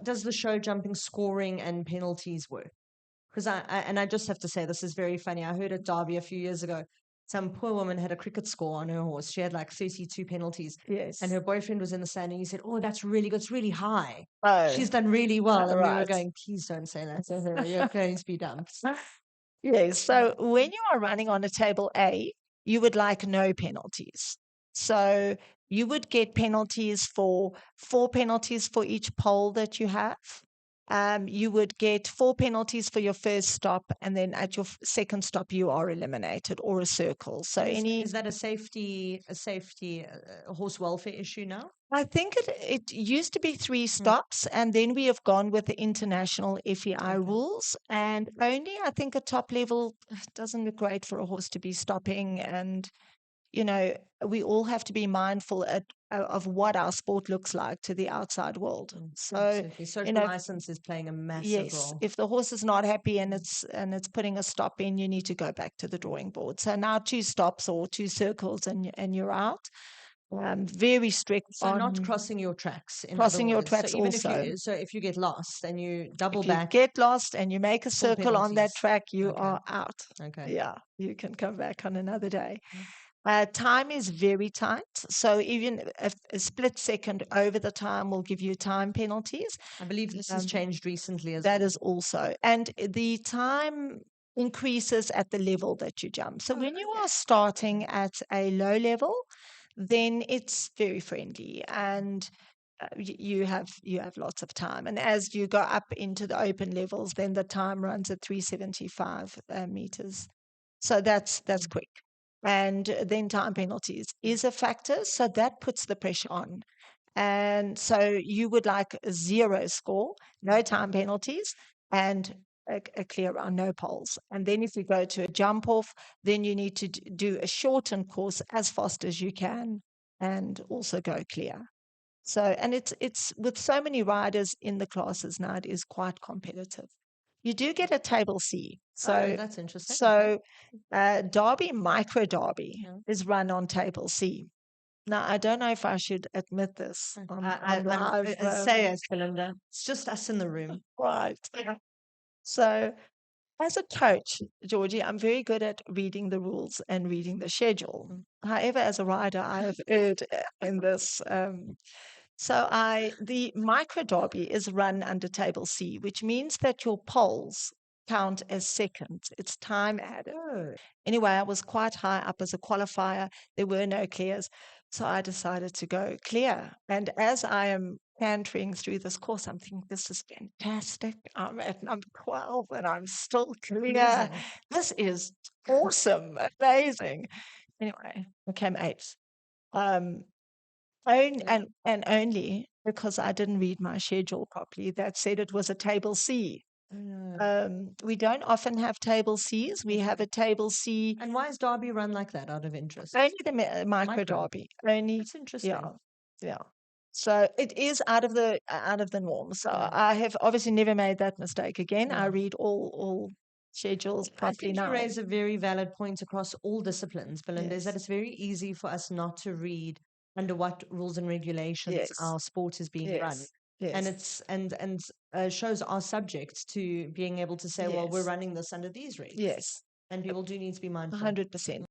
does the show jumping scoring and penalties work? Because I just have to say, this is very funny. I heard at Derby a few years ago, some poor woman had a cricket score on her horse. She had like 32 penalties. Yes. And her boyfriend was in the stand and he said, oh, that's really good. It's really high. Oh, She's done really well. And we were right. going, please don't say that to her. You're going to be dumped. Yes. So when you are running on a table A, you would like no penalties. So you would get penalties for 4 penalties for each pole that you have. You would get 4 penalties for your first stop, and then at your second stop you are eliminated, or a circle. So Is that a safety horse welfare issue now? I think it used to be 3 stops, and then we have gone with the international FEI rules. And only, I think, a top level doesn't look great for a horse to be stopping. And, you know, we all have to be mindful of what our sport looks like to the outside world. So, Absolutely. Social license is playing a massive yes, role. if the horse is not happy and it's putting a stop in, you need to go back to the drawing board. So now 2 stops or 2 circles, and you're out. Very strict So on not crossing your tracks. In crossing other your words. tracks So even also. if you get lost and you double If you back, get lost and you make a full circle on that penalties. track, you Okay. are out. Okay. Yeah, you can come back on another day. Time is very tight. So even a split second over the time will give you time penalties. I believe this has changed recently as That well. is also. And the time increases at the level that you jump. So when you are starting at a low level, then it's very friendly, and you have lots of time. And as you go up into the open levels, then the time runs at 375 meters. So that's quick. And then time penalties is a factor, so that puts the pressure on. And so you would like a 0 score, no time penalties, and a clear run, no poles. And then if you go to a jump off, then you need to do a shortened course as fast as you can, and also go clear. So, and it's with so many riders in the classes now, it is quite competitive. You do get a table C. So that's interesting. So Derby, Micro Derby, is run on table C. Now, I don't know if I should admit this on live. Say it, Belinda. It's just us in the room. Right. So, as a coach, Georgie, I'm very good at reading the rules and reading the schedule. However, as a rider, I have erred in this. The micro derby is run under table C, which means that your poles count as seconds. It's time added. Anyway, I was quite high up as a qualifier. There were no clears. So I decided to go clear. And as I am cantering through this course, I'm thinking, this is fantastic. I'm at number 12 and I'm still clear. Amazing. This is awesome, amazing. Anyway, I came 8th. And only because I didn't read my schedule properly, that said it was a table C. We don't often have table Cs. We have a table C. And why is Derby run like that, out of interest? Only the micro derby. Only. That's interesting. Yeah. So it is out of the norm. So I have obviously never made that mistake again. I read all schedules properly now. You raise a very valid point across all disciplines, Belinda, is that it's very easy for us not to read under what rules and regulations our sport is being run. And it's shows are subject to being able to say, well, we're running this under these regs. Yes. And people do need to be mindful. 100%.